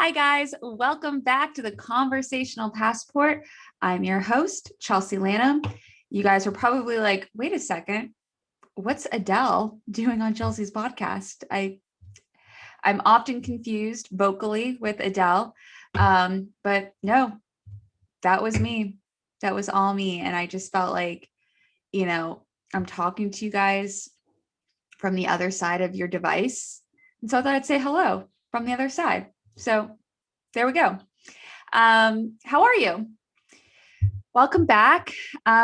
Hi, guys. Welcome back to the Conversational Passport. I'm your host, Chelsea Lanham. You guys are probably like, wait a second, what's Adele doing on Chelsea's podcast? I'm often confused vocally with Adele, but no, that was me. That was all me. And I just felt like, you know, I'm talking to you guys from the other side of your device. And so I thought I'd say hello from the other side. So there we go. How are you? Welcome back.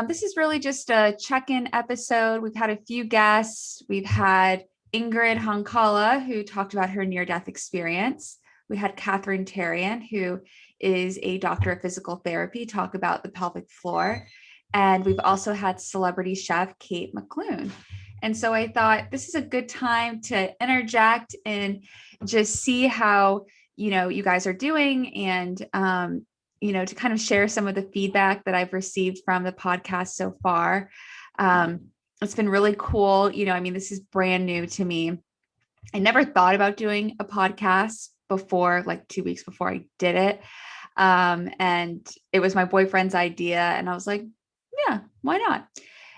This is really just a check-in episode. We've had a few guests. We've had Ingrid Hankala, who talked about her near-death experience. We had Catherine Tarian, who is a doctor of physical therapy, talk about the pelvic floor. And we've also had celebrity chef Kate McClune. And so I thought this is a good time to interject and just see how you guys are doing, and to kind of share some of the feedback that I've received from the podcast so far. It's been really cool. This is brand new to me. I never thought about doing a podcast before, like 2 weeks before I did it. And it was my boyfriend's idea. And I was like, yeah, why not?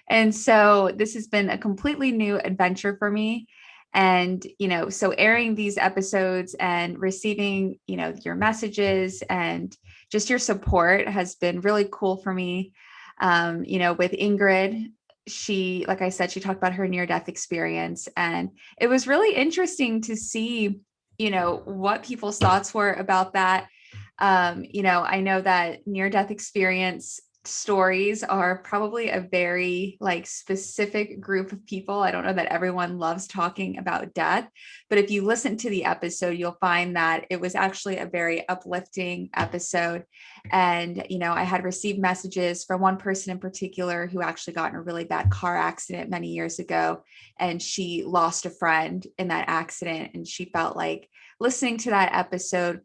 And so this has been a completely new adventure for me. And, so airing these episodes and receiving, your messages and just your support has been really cool for me. With Ingrid, she, like I said, she talked about her near-death experience, and it was really interesting to see, what people's thoughts were about that. I know that near-death experience stories are probably a very specific group of people. I don't know that everyone loves talking about death, but if you listen to the episode, you'll find that it was actually a very uplifting episode. And, I had received messages from one person in particular who actually got in a really bad car accident many years ago, and she lost a friend in that accident. And she felt like listening to that episode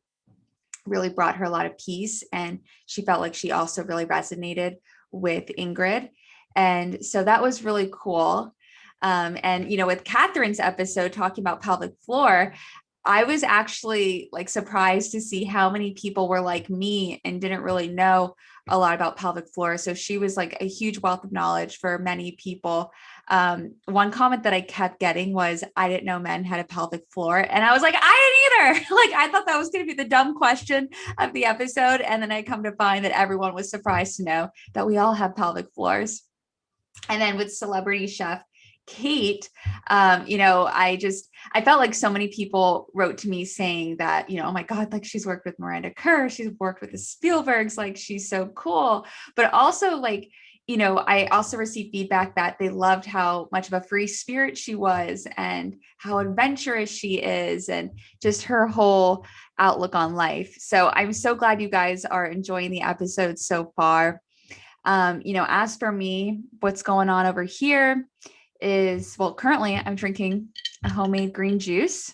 really brought her a lot of peace. And she felt like she also really resonated with Ingrid. And so that was really cool. With Catherine's episode talking about pelvic floor, I was actually surprised to see how many people were like me and didn't really know a lot about pelvic floor. So she was like a huge wealth of knowledge for many people. One comment that I kept getting was, I didn't know men had a pelvic floor. And I was like, I didn't either. I thought that was going to be the dumb question of the episode. And then I come to find that everyone was surprised to know that we all have pelvic floors. And then with celebrity chef Kate, I felt like so many people wrote to me saying that, oh my God, she's worked with Miranda Kerr, she's worked with the Spielbergs, she's so cool. But also I also received feedback that they loved how much of a free spirit she was and how adventurous she is and just her whole outlook on life. So I'm so glad you guys are enjoying the episode so far. As for me, what's going on over here is, currently I'm drinking a homemade green juice.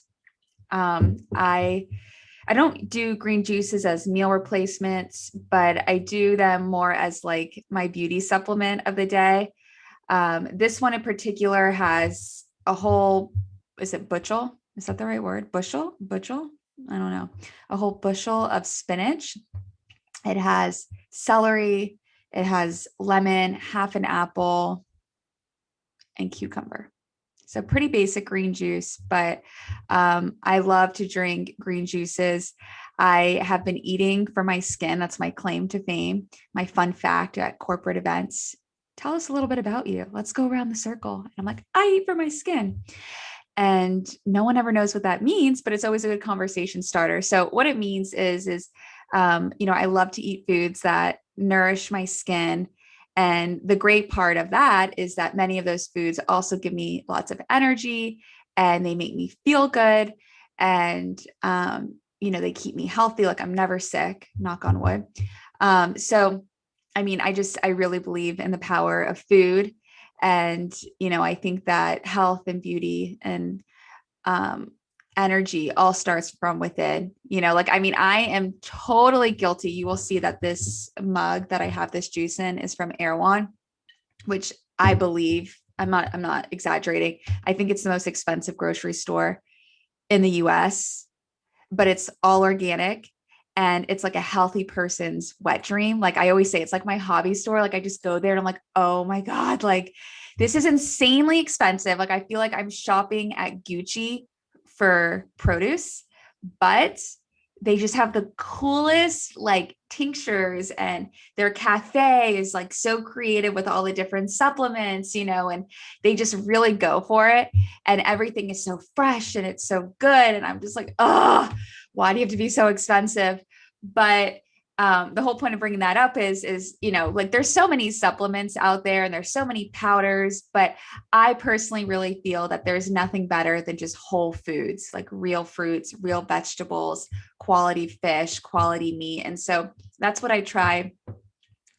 I don't do green juices as meal replacements, but I do them more as my beauty supplement of the day. This one in particular has a whole, is it bushel? Is that the right word? Bushel? I don't know. A whole bushel of spinach. It has celery. It has lemon, half an apple, and cucumber. So pretty basic green juice, but I love to drink green juices. I have been eating for my skin. That's my claim to fame. My fun fact at corporate events. Tell us a little bit about you. Let's go around the circle. And I'm like, I eat for my skin. And no one ever knows what that means, but it's always a good conversation starter. So what it means is I love to eat foods that nourish my skin. And the great part of that is that many of those foods also give me lots of energy, and they make me feel good. And, they keep me healthy. I'm never sick, knock on wood. I really believe in the power of food. And, I think that health and beauty and, energy all starts from within. I am totally guilty. You will see that this mug that I have this juice in is from Erewhon, which I believe, I'm not exaggerating, I think it's the most expensive grocery store in the US, but it's all organic. and it's like a healthy person's wet dream. Like I always say, it's like my hobby store. Like I just go there and I'm like, oh my God, like this is insanely expensive. Like I feel like I'm shopping at Gucci for produce, but they just have the coolest like tinctures, and their cafe is like so creative with all the different supplements, and they just really go for it. And everything is so fresh and it's so good. And I'm just like, oh, why do you have to be so expensive? But the whole point of bringing that up is, like there's so many supplements out there and there's so many powders, but I personally really feel that there's nothing better than just whole foods, like real fruits, real vegetables, quality fish, quality meat. And so that's what I try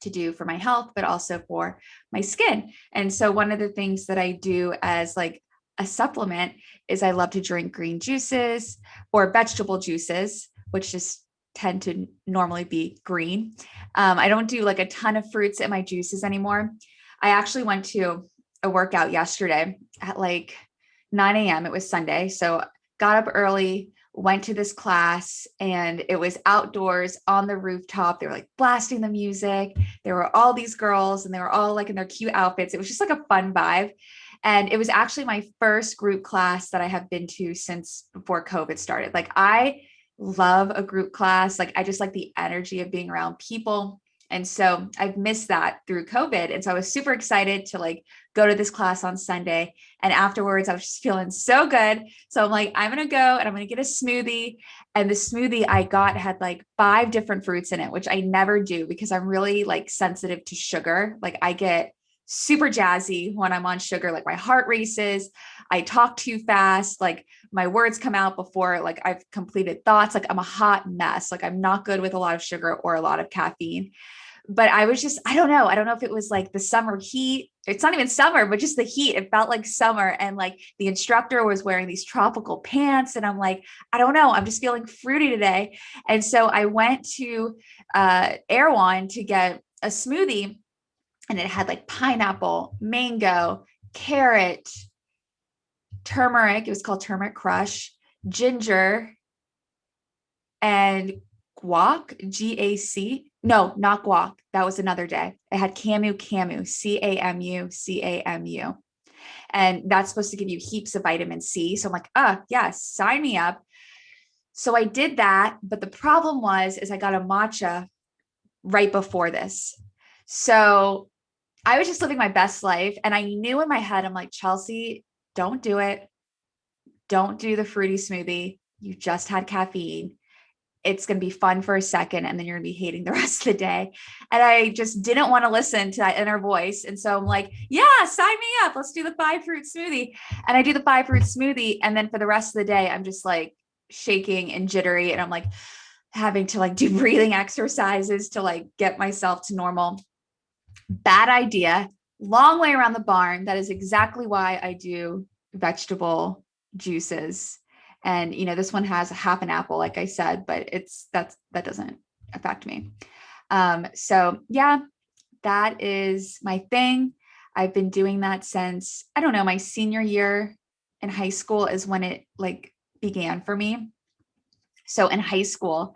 to do for my health, but also for my skin. And so one of the things that I do as like a supplement is I love to drink green juices or vegetable juices, which just tend to normally be green. I don't do like a ton of fruits in my juices anymore. I actually went to a workout yesterday at like 9 a.m. It was Sunday. So got up early, went to this class, and it was outdoors on the rooftop. They were like blasting the music. There were all these girls and they were all like in their cute outfits. It was just like a fun vibe. And it was actually my first group class that I have been to since before COVID started. Like I love a group class. Like I just like the energy of being around people. And so I've missed that through COVID. And so I was super excited to like go to this class on Sunday. And afterwards, I was just feeling so good. So I'm like, I'm going to go and I'm going to get a smoothie. And the smoothie I got had like 5 different fruits in it, which I never do because I'm really like sensitive to sugar. Like I get super jazzy when I'm on sugar. Like my heart races. I talk too fast. Like my words come out before like I've completed thoughts. Like I'm a hot mess. Like I'm not good with a lot of sugar or a lot of caffeine. But I was just, I don't know. I don't know if it was like the summer heat. It's not even summer, but just the heat. It felt like summer. And like the instructor was wearing these tropical pants. And I'm like, I don't know. I'm just feeling fruity today. And so I went to Erewhon to get a smoothie, and it had like pineapple, mango, carrot, turmeric. It was called Turmeric Crush, ginger, and guac, GAC. No, not guac. That was another day. It had camu, CAMU, CAMU. And that's supposed to give you heaps of vitamin C. So I'm like, yes, sign me up. So I did that. But the problem is I got a matcha right before this. So I was just living my best life. And I knew in my head, I'm like, Chelsea, don't do it. Don't do the fruity smoothie. You just had caffeine. It's going to be fun for a second, and then you're going to be hating the rest of the day. And I just didn't want to listen to that inner voice. And so I'm like, yeah, sign me up. Let's do the 5 fruit smoothie. And I do the 5 fruit smoothie. And then for the rest of the day, I'm just like shaking and jittery. And I'm like having to like do breathing exercises to like get myself to normal. Bad idea. Long way around the barn. That is exactly why I do vegetable juices. And, this one has half an apple, like I said, but that doesn't affect me. So yeah, that is my thing. I've been doing that since, I don't know, my senior year in high school is when it like began for me. So in high school,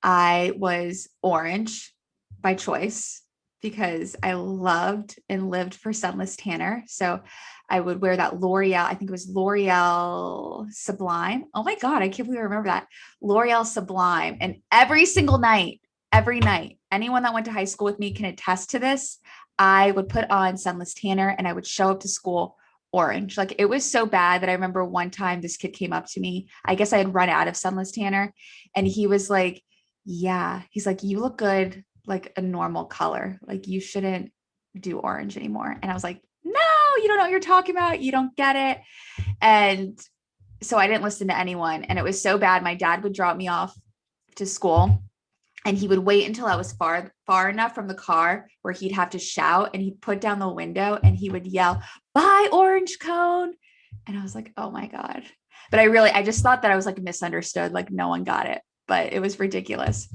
I was orange by choice because I loved and lived for sunless tanner. So I would wear that L'Oreal, I think it was L'Oreal Sublime. Oh my God, I can't believe I remember that. L'Oreal Sublime. And every single night, anyone that went to high school with me can attest to this. I would put on sunless tanner and I would show up to school orange. Like it was so bad that I remember one time this kid came up to me. I guess I had run out of sunless tanner, and he was like, yeah, he's like, you look good, like a normal color. Like you shouldn't do orange anymore. And I was like, no, you don't know what you're talking about. You don't get it. And so I didn't listen to anyone. And it was so bad. My dad would drop me off to school, and he would wait until I was far enough from the car where he'd have to shout, and he'd put down the window and he would yell, bye, orange cone. And I was like, oh my God. But I just thought that I was like misunderstood. Like no one got it, but it was ridiculous.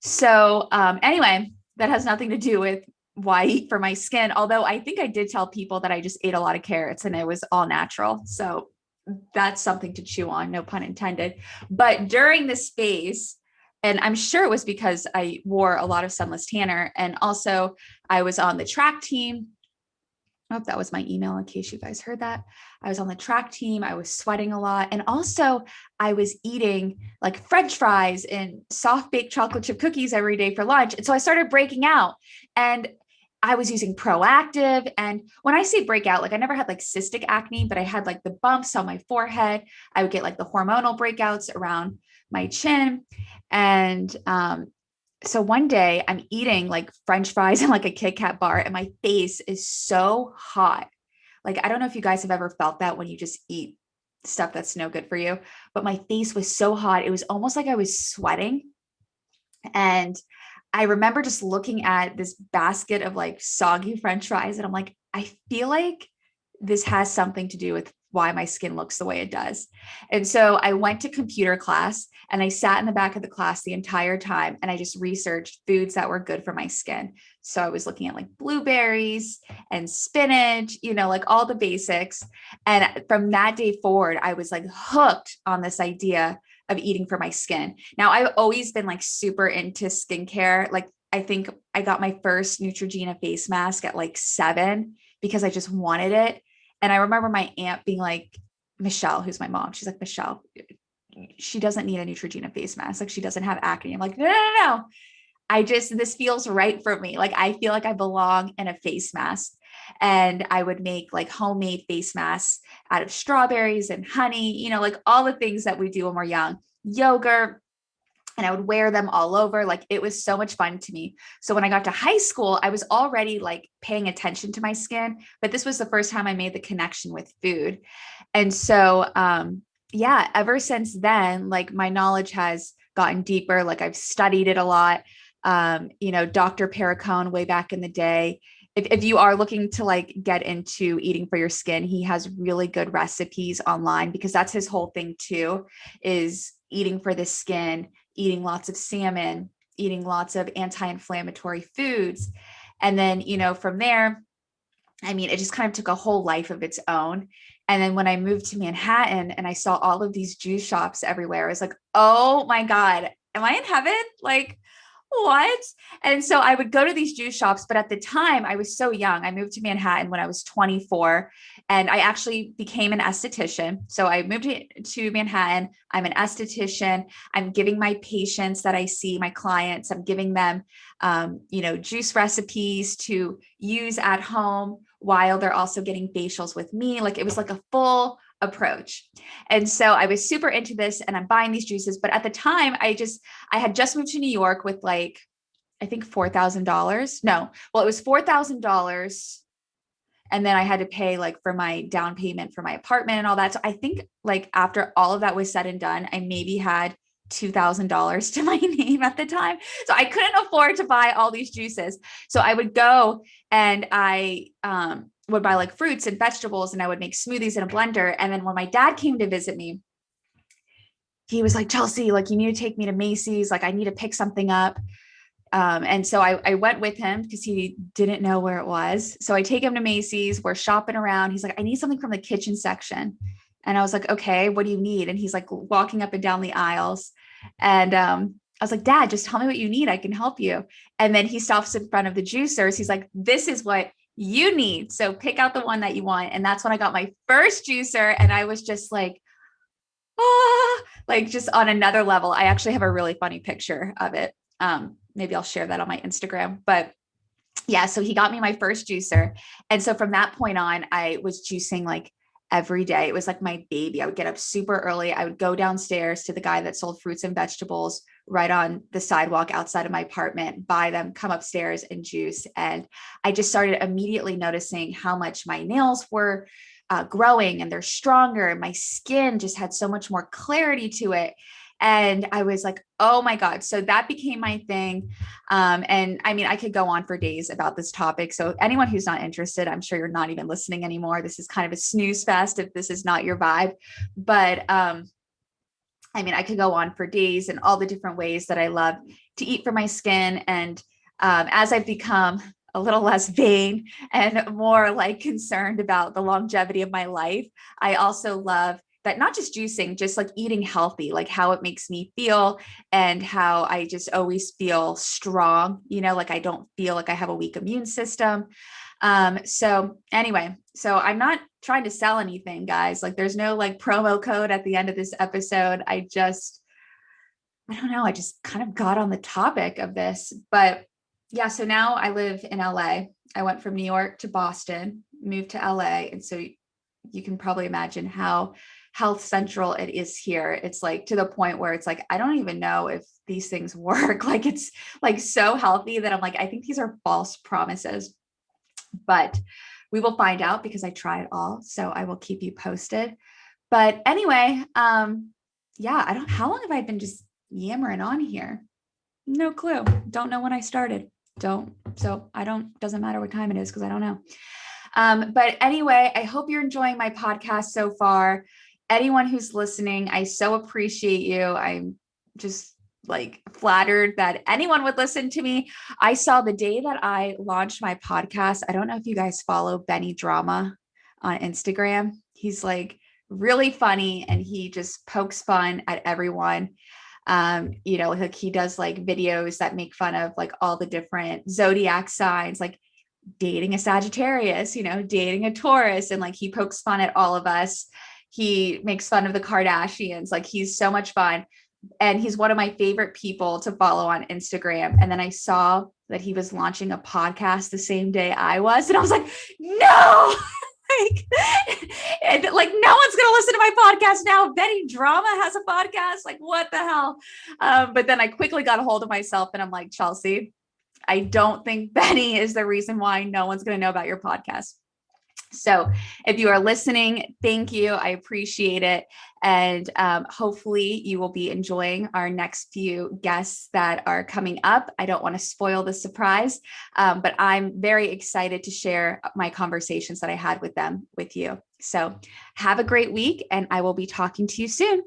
So anyway, that has nothing to do with why I eat for my skin. Although I think I did tell people that I just ate a lot of carrots and it was all natural. So that's something to chew on, no pun intended. But during this phase, And I'm sure it was because I wore a lot of sunless tanner. And also I was on the track team. I hope that was my email in case you guys heard that. I was on the track team. I was sweating a lot. And also I was eating like French fries and soft baked chocolate chip cookies every day for lunch. And so I started breaking out, and I was using Proactive. And when I say breakout, like I never had like cystic acne, but I had like the bumps on my forehead. I would get like the hormonal breakouts around my chin. And so one day I'm eating like French fries and like a Kit Kat bar, and my face is so hot. Like, I don't know if you guys have ever felt that when you just eat stuff that's no good for you, but my face was so hot. It was almost like I was sweating. And I remember just looking at this basket of like soggy French fries, and I'm like, I feel like this has something to do with why my skin looks the way it does. And so I went to computer class, and I sat in the back of the class the entire time, and I just researched foods that were good for my skin. So I was looking at like blueberries and spinach, like all the basics. And from that day forward, I was like hooked on this idea of eating for my skin. Now, I've always been like super into skincare. Like, I think I got my first Neutrogena face mask at like 7 because I just wanted it. And I remember my aunt being like, Michelle, who's my mom, she's like, Michelle, she doesn't need a Neutrogena face mask. Like, she doesn't have acne. I'm like, no, no, no, no. This feels right for me. Like, I feel like I belong in a face mask. And I would make like homemade face masks out of strawberries and honey, like all the things that we do when we're young, yogurt. And I would wear them all over. Like, it was so much fun to me. So when I got to high school, I was already like paying attention to my skin, but this was the first time I made the connection with food. And so, yeah, ever since then, like my knowledge has gotten deeper. Like, I've studied it a lot. Dr. Perricone way back in the day. If you are looking to like get into eating for your skin, he has really good recipes online, because that's his whole thing too, is eating for the skin, eating lots of salmon, eating lots of anti-inflammatory foods. And then, from there, I mean, it just kind of took a whole life of its own. And then when I moved to Manhattan and I saw all of these juice shops everywhere, I was like, oh my God, am I in heaven? Like, what? And so I would go to these juice shops, but at the time I was so young. I moved to Manhattan when I was 24, and I actually became an esthetician. So I moved to Manhattan. I'm an esthetician. I'm giving my patients that I see, my clients, I'm giving them, juice recipes to use at home while they're also getting facials with me. Like, it was like a full approach. And so I was super into this, and I'm buying these juices. But at the time, I had just moved to New York with like, I think $4,000. No, well, it was $4,000. And then I had to pay like for my down payment for my apartment and all that. So I think like after all of that was said and done, I maybe had $2,000 to my name at the time. So I couldn't afford to buy all these juices. So I would go and I would buy like fruits and vegetables, and I would make smoothies in a blender. And then when my dad came to visit me, he was like, Chelsea, like, you need to take me to Macy's. Like, I need to pick something up. And so I went with him because he didn't know where it was. So I take him to Macy's. We're shopping around. He's like, I need something from the kitchen section. And I was like, okay, what do you need? And he's like walking up and down the aisles. And I was like, Dad, just tell me what you need. I can help you. And then he stops in front of the juicers. He's like, this is what you need. So pick out the one that you want. And that's when I got my first juicer. And I was just like, like just on another level. I actually have a really funny picture of it. Maybe I'll share that on my Instagram, but yeah, so he got me my first juicer. And so from that point on, I was juicing like every day. It was like my baby. I would get up super early. I would go downstairs to the guy that sold fruits and vegetables right on the sidewalk outside of my apartment, buy them, come upstairs and juice. And I just started immediately noticing how much my nails were growing, and they're stronger. And my skin just had so much more clarity to it. And I was like, oh my God. So that became my thing. And I mean, I could go on for days about this topic. So anyone who's not interested, I'm sure you're not even listening anymore. This is kind of a snooze fest if this is not your vibe. But I mean, I could go on for days and all the different ways that I love to eat for my skin. And as I've become a little less vain and more like concerned about the longevity of my life, I also love that not just juicing, just like eating healthy, like how it makes me feel and how I just always feel strong, like I don't feel like I have a weak immune system. So anyway, so I'm not trying to sell anything, guys. Like there's no like promo code at the end of this episode. I don't know. I just kind of got on the topic of this, but yeah. So now I live in LA. I went from New York to Boston, moved to LA. And so you can probably imagine how health central it is here. It's like to the point where it's like, I don't even know if these things work. Like it's like so healthy that I'm like, I think these are false promises, but we will find out because I try it all. So I will keep you posted. But anyway, yeah, how long have I been just yammering on here? No clue. Don't know when I started. Doesn't matter what time it is because I don't know. But anyway, I hope you're enjoying my podcast so far. Anyone who's listening, I so appreciate you. I'm just like flattered that anyone would listen to me. I saw the day that I launched my podcast. I don't know if you guys follow Benny Drama on Instagram. He's like really funny and he just pokes fun at everyone. Like he does like videos that make fun of like all the different zodiac signs, like dating a Sagittarius, dating a Taurus. And like he pokes fun at all of us. He makes fun of the Kardashians. Like he's so much fun. And he's one of my favorite people to follow on Instagram. And then I saw that he was launching a podcast the same day I was. And I was like, no, and like no one's going to listen to my podcast now. Benny Drama has a podcast. Like what the hell? But then I quickly got a hold of myself and I'm like, Chelsea, I don't think Benny is the reason why no one's going to know about your podcast. So if you are listening, thank you. I appreciate it. And hopefully you will be enjoying our next few guests that are coming up. I don't want to spoil the surprise, but I'm very excited to share my conversations that I had with them with you. So have a great week and I will be talking to you soon.